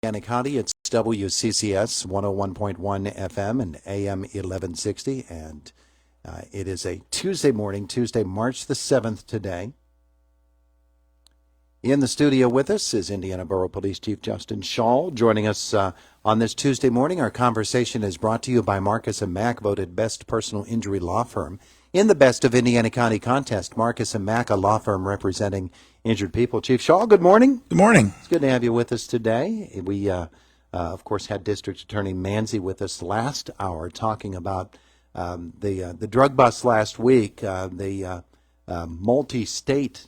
Indiana County, it's WCCS 101.1 FM and AM 1160, and it is a Tuesday morning, Tuesday, March the 7th today. In the studio with us is Indiana Borough Police Chief Justin Schawl. Joining us on this Tuesday morning, our conversation is brought to you by Marcus & Mack, voted best personal injury law firm in the Best of Indiana County contest. Marcus & Mack, a law firm representing injured people. Chief Schawl, good morning. Good morning. It's good to have you with us today. We, of course, had District Attorney Manzi with us last hour talking about the drug bust last week, the multi-state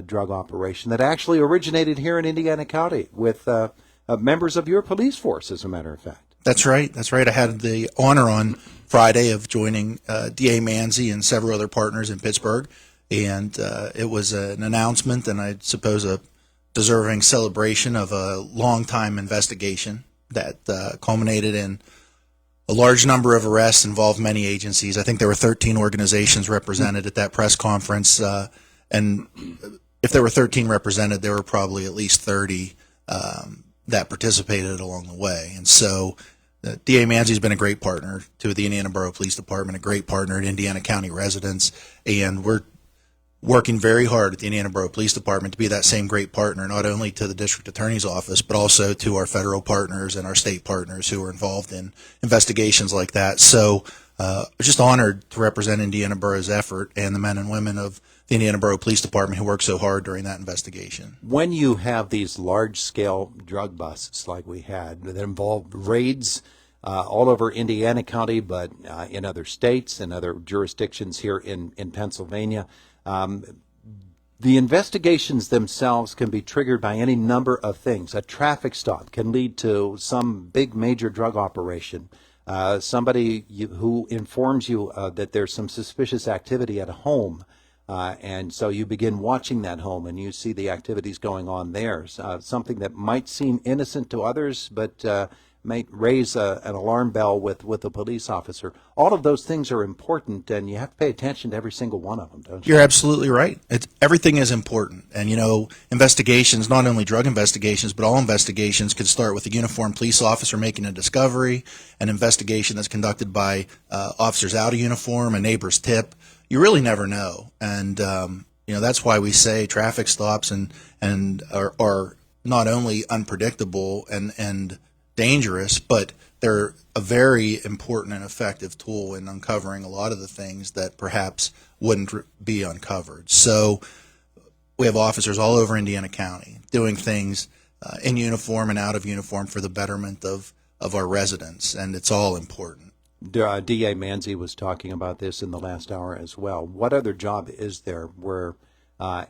drug operation that actually originated here in Indiana County with members of your police force, as a matter of fact. That's right. That's right. I had the honor on Friday of joining DA Manzi and several other partners in Pittsburgh, and it was an announcement and I suppose a deserving celebration of a long-time investigation that culminated in a large number of arrests, involved many agencies. I think there were 13 organizations represented at that press conference, and if there were 13 represented, there were probably at least 30 that participated along the way. And so DA Manzi's been a great partner to the Indiana Borough Police Department, a great partner at Indiana County residents, and we're working very hard at the Indiana Borough Police Department to be that same great partner, not only to the District Attorney's Office, but also to our federal partners and our state partners who are involved in investigations like that. So I'm just honored to represent Indiana Borough's effort and the men and women of the Indiana Borough Police Department who worked so hard during that investigation. When you have these large-scale drug busts like we had that involved raids all over Indiana County, but in other states and other jurisdictions here in Pennsylvania, the investigations themselves can be triggered by any number of things. A traffic stop can lead to some big major drug operation. Somebody who informs you that there's some suspicious activity at a home, and so you begin watching that home and you see the activities going on there. Something that might seem innocent to others, but might raise an alarm bell with a police officer. All of those things are important, and you have to pay attention to every single one of them, don't you? You're absolutely right. Everything is important. And, you know, investigations, not only drug investigations, but all investigations could start with a uniformed police officer making a discovery, an investigation that's conducted by officers out of uniform, a neighbor's tip. You really never know. And, you know, that's why we say traffic stops and are not only unpredictable and dangerous, but they're a very important and effective tool in uncovering a lot of the things that perhaps wouldn't be uncovered. So we have officers all over Indiana County doing things in uniform and out of uniform for the betterment of our residents, and it's all important. DA Manzi was talking about this in the last hour as well. What other job is there where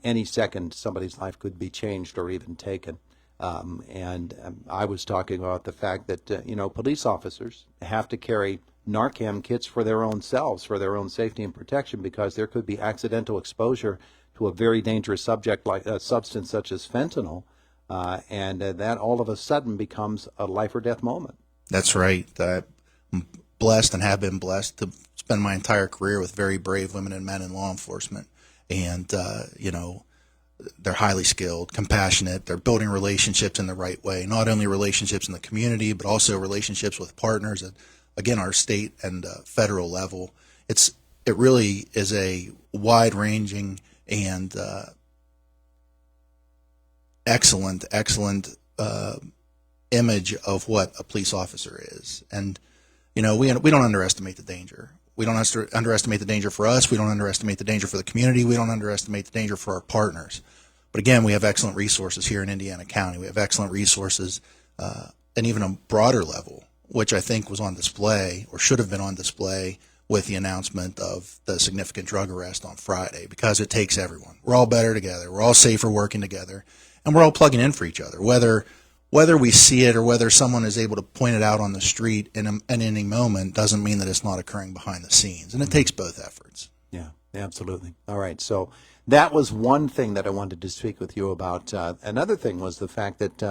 any second somebody's life could be changed or even taken? I was talking about the fact that, you know, police officers have to carry Narcan kits for their own selves, for their own safety and protection, because there could be accidental exposure to a very dangerous subject like a substance such as fentanyl, and that all of a sudden becomes a life or death moment. That's right. I'm blessed and have been blessed to spend my entire career with very brave women and men in law enforcement. And, you know, they're highly skilled, compassionate. They're building relationships in the right way, not only relationships in the community, but also relationships with partners at, again, our state and federal level. It really is a wide-ranging and excellent image of what a police officer is. And, you know, we don't underestimate the danger. We don't underestimate the danger for us. We don't underestimate the danger for the community. We don't underestimate the danger for our partners. But again, we have excellent resources here in Indiana County. We have excellent resources and even a broader level, which I think was on display or should have been on display with the announcement of the significant drug arrest on Friday, because it takes everyone. We're all better together. We're all safer working together, and we're all plugging in for each other, whether we see it or whether someone is able to point it out on the street in any moment doesn't mean that it's not occurring behind the scenes. And it takes both efforts. Yeah, absolutely. All right. So that was one thing that I wanted to speak with you about. Another thing was the fact that,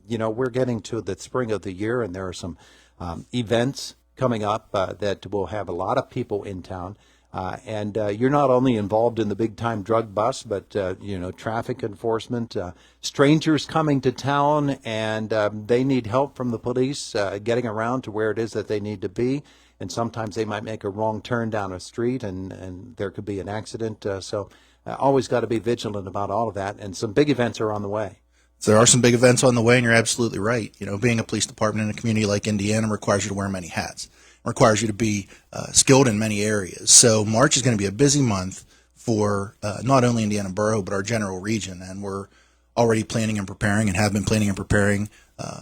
you know, we're getting to the spring of the year, and there are some events coming up that will have a lot of people in town. And you're not only involved in the big-time drug bust, but, traffic enforcement, strangers coming to town, and they need help from the police getting around to where it is that they need to be. And sometimes they might make a wrong turn down a street, and there could be an accident. So always got to be vigilant about all of that. And some big events are on the way. So there are some big events on the way, and you're absolutely right. Being a police department in a community like Indiana requires you to wear many hats. It requires you to be skilled in many areas. So March is going to be a busy month for not only Indiana Borough, but our general region. And we're already planning and preparing and have been planning and preparing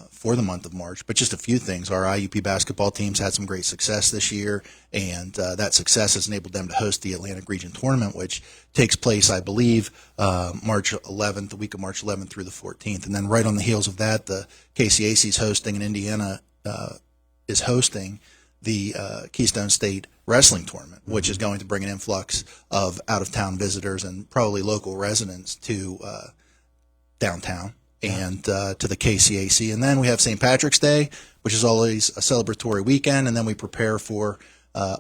for the month of March. But just a few ththings. Our IUP basketball teams had some great success this year, and that success has enabled them to host the Atlantic Region Tournament, which takes place, I believe, March 11th, the week of March 11th through the 14th. And then right on the heels of that, the KCAC is hosting, and Indiana is hosting the Keystone State Wrestling Tournament, which is going to bring an influx of out-of-town visitors and probably local residents to downtown and to the KCAC. And then we have St. Patrick's Day, which is always a celebratory weekend, and then we prepare for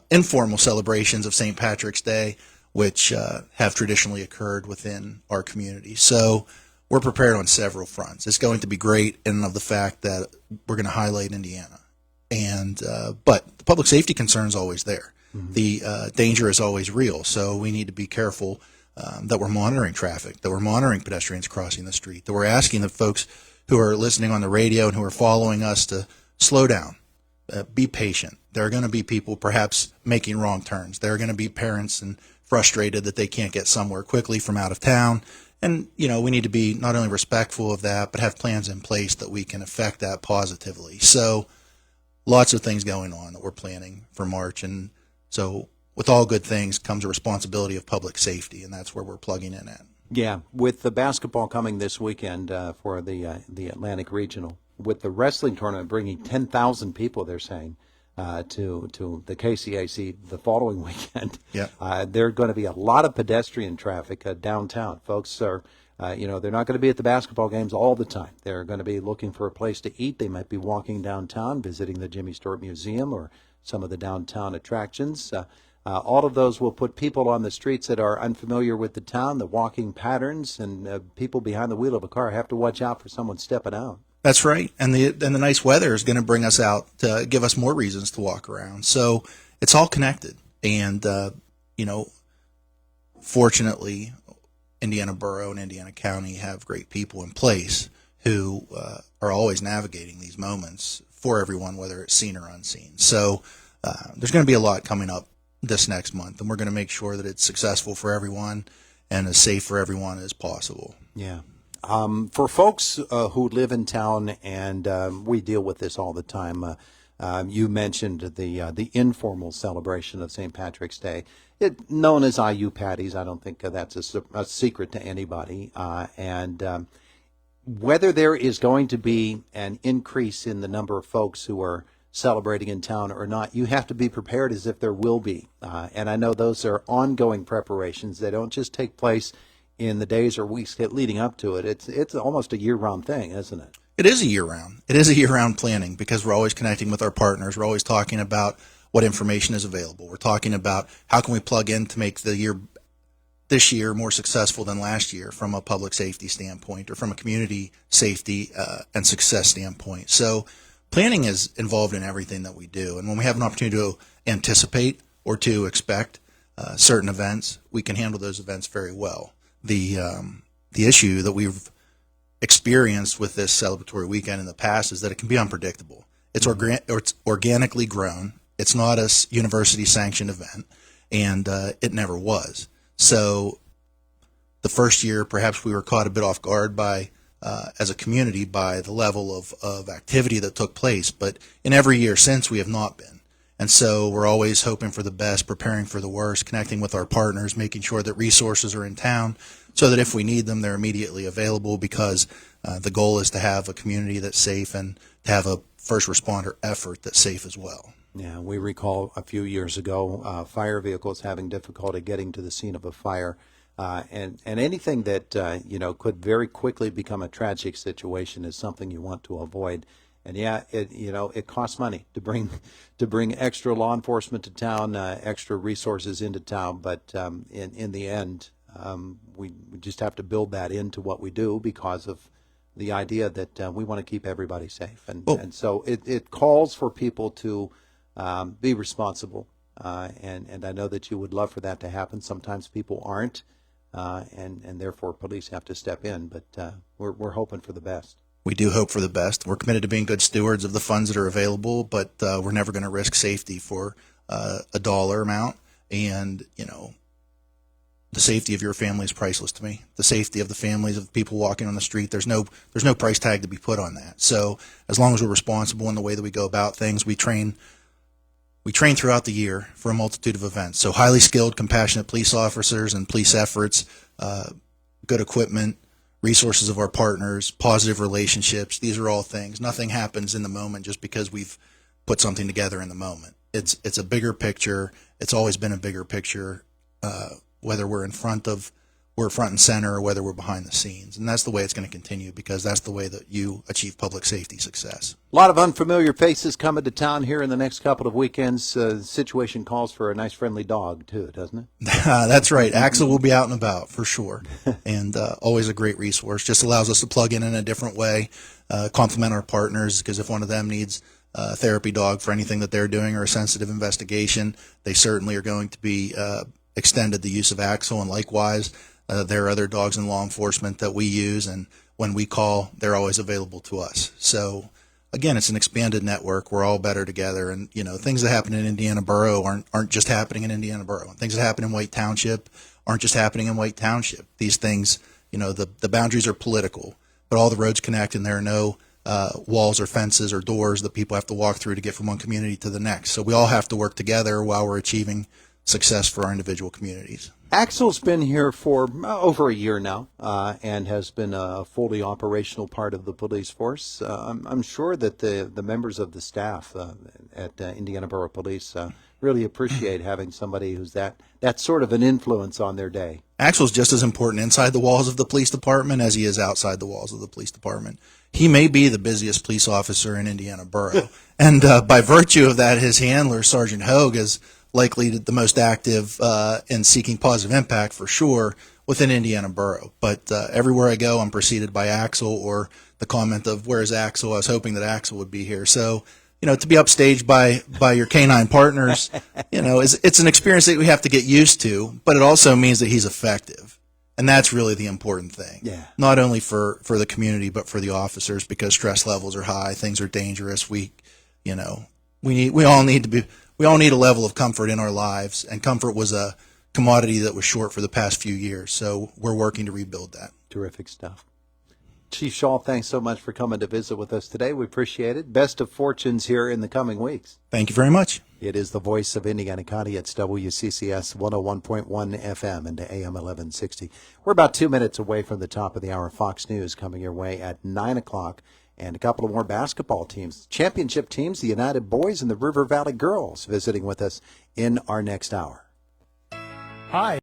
informal celebrations of St. Patrick's Day, which have traditionally occurred within our community. So we're prepared on several fronts. It's going to be great in and of the fact that we're going to highlight Indiana. And but the public safety concern is always there. Mm-hmm. The danger is always real, so we need to be careful that we're monitoring traffic, that we're monitoring pedestrians crossing the street, that we're asking the folks who are listening on the radio and who are following us to slow down, be patient. There are going to be people perhaps making wrong turns. There are going to be parents and frustrated that they can't get somewhere quickly from out of town. And, we need to be not only respectful of that, but have plans in place that we can affect that positively. So lots of things going on that we're planning for March. And so with all good things comes a responsibility of public safety, and that's where we're plugging in at. Yeah, with the basketball coming this weekend for the Atlantic Regional, with the wrestling tournament bringing 10,000 people, they're saying, to the KCAC the following weekend. Yeah. There are going to be a lot of pedestrian traffic downtown. Folks are, they're not going to be at the basketball games all the time. They're going to be looking for a place to eat. They might be walking downtown, visiting the Jimmy Stewart Museum or some of the downtown attractions. All of those will put people on the streets that are unfamiliar with the town, the walking patterns, and people behind the wheel of a car have to watch out for someone stepping out. That's right. And the nice weather is going to bring us out to give us more reasons to walk around. So it's all connected. And, fortunately, Indiana Borough and Indiana County have great people in place who are always navigating these moments for everyone, whether it's seen or unseen. So there's going to be a lot coming up this next month, and we're going to make sure that it's successful for everyone and as safe for everyone as possible. Yeah. For folks who live in town, and we deal with this all the time, you mentioned the informal celebration of St. Patrick's Day, known as IU Patties. I don't think that's a secret to anybody. And whether there is going to be an increase in the number of folks who are celebrating in town or not, you have to be prepared as if there will be. And I know those are ongoing preparations. They don't just take place in the days or weeks leading up to it. It's almost a year-round thing, isn't it? It is a year-round. It is a year-round planning because we're always connecting with our partners. We're always talking about what information is available. We're talking about how can we plug in to make this year more successful than last year from a public safety standpoint or from a community safety and success standpoint. So planning is involved in everything that we do. And when we have an opportunity to anticipate or to expect certain events, we can handle those events very well. The issue that we've experienced with this celebratory weekend in the past is that it can be unpredictable. It's organically grown. It's not a university-sanctioned event, and it never was. So the first year, perhaps we were caught a bit off guard by, as a community, by the level of activity that took place. But in every year since, we have not been. And so we're always hoping for the best, preparing for the worst, connecting with our partners, making sure that resources are in town so that if we need them, they're immediately available, because the goal is to have a community that's safe and to have a first responder effort that's safe as well. Yeah, we recall a few years ago fire vehicles having difficulty getting to the scene of a fire. And anything that, could very quickly become a tragic situation is something you want to avoid. And yeah, it costs money to bring extra law enforcement to town, extra resources into town. But in the end, we just have to build that into what we do because of the idea that we want to keep everybody safe. And so it calls for people to be responsible. And I know that you would love for that to happen. Sometimes people aren't, and therefore police have to step in. But we're hoping for the best. We do hope for the best. We're committed to being good stewards of the funds that are available, but we're never going to risk safety for a dollar amount. And, the safety of your family is priceless to me. The safety of the families of people walking on the street, there's no price tag to be put on that. So as long as we're responsible in the way that we go about things, we train throughout the year for a multitude of events. So highly skilled, compassionate police officers and police efforts, good equipment, resources of our partners, positive relationships. These are all things. Nothing happens in the moment just because we've put something together in the moment. It's a bigger picture. It's always been a bigger picture, whether we're front and center or whether we're behind the scenes. And that's the way it's going to continue because that's the way that you achieve public safety success. A lot of unfamiliar faces coming to town here in the next couple of weekends. The situation calls for a nice friendly dog too, doesn't it? That's right. Axel will be out and about for sure. And always a great resource. Just allows us to plug in a different way, complement our partners because if one of them needs a therapy dog for anything that they're doing or a sensitive investigation, they certainly are going to be extended the use of Axel. And likewise, there are other dogs in law enforcement that we use, and when we call, they're always available to us. So, again, it's an expanded network. We're all better together, and things that happen in Indiana Borough aren't just happening in Indiana Borough. Things that happen in White Township aren't just happening in White Township. These things, the boundaries are political, but all the roads connect, and there are no walls or fences or doors that people have to walk through to get from one community to the next. So we all have to work together while we're achieving success for our individual communities. Axel's been here for over a year now and has been a fully operational part of the police force. I'm sure that the members of the staff at Indiana Borough Police really appreciate having somebody who's that sort of an influence on their day. Axel's just as important inside the walls of the police department as he is outside the walls of the police department. He may be the busiest police officer in Indiana Borough, and by virtue of that, his handler, Sergeant Hogue, is likely the most active in seeking positive impact for sure within Indiana Borough. But everywhere I go, I'm preceded by Axel or the comment of, "Where's Axel?" I was hoping that Axel would be here. So, to be upstaged by your canine partners, it's an experience that we have to get used to, but it also means that he's effective. And that's really the important thing. Yeah. Not only for the community, but for the officers, because stress levels are high, things are dangerous. We all need a level of comfort in our lives, and comfort was a commodity that was short for the past few years. So we're working to rebuild that. Terrific stuff. Chief Schawl, thanks so much for coming to visit with us today. We appreciate it. Best of fortunes here in the coming weeks. Thank you very much. It is the voice of Indiana County. It's WCCS 101.1 FM and AM 1160. We're about 2 minutes away from the top of the hour. Fox News coming your way at 9 o'clock. And a couple of more basketball teams, championship teams, the United Boys and the River Valley Girls, visiting with us in our next hour. Hi.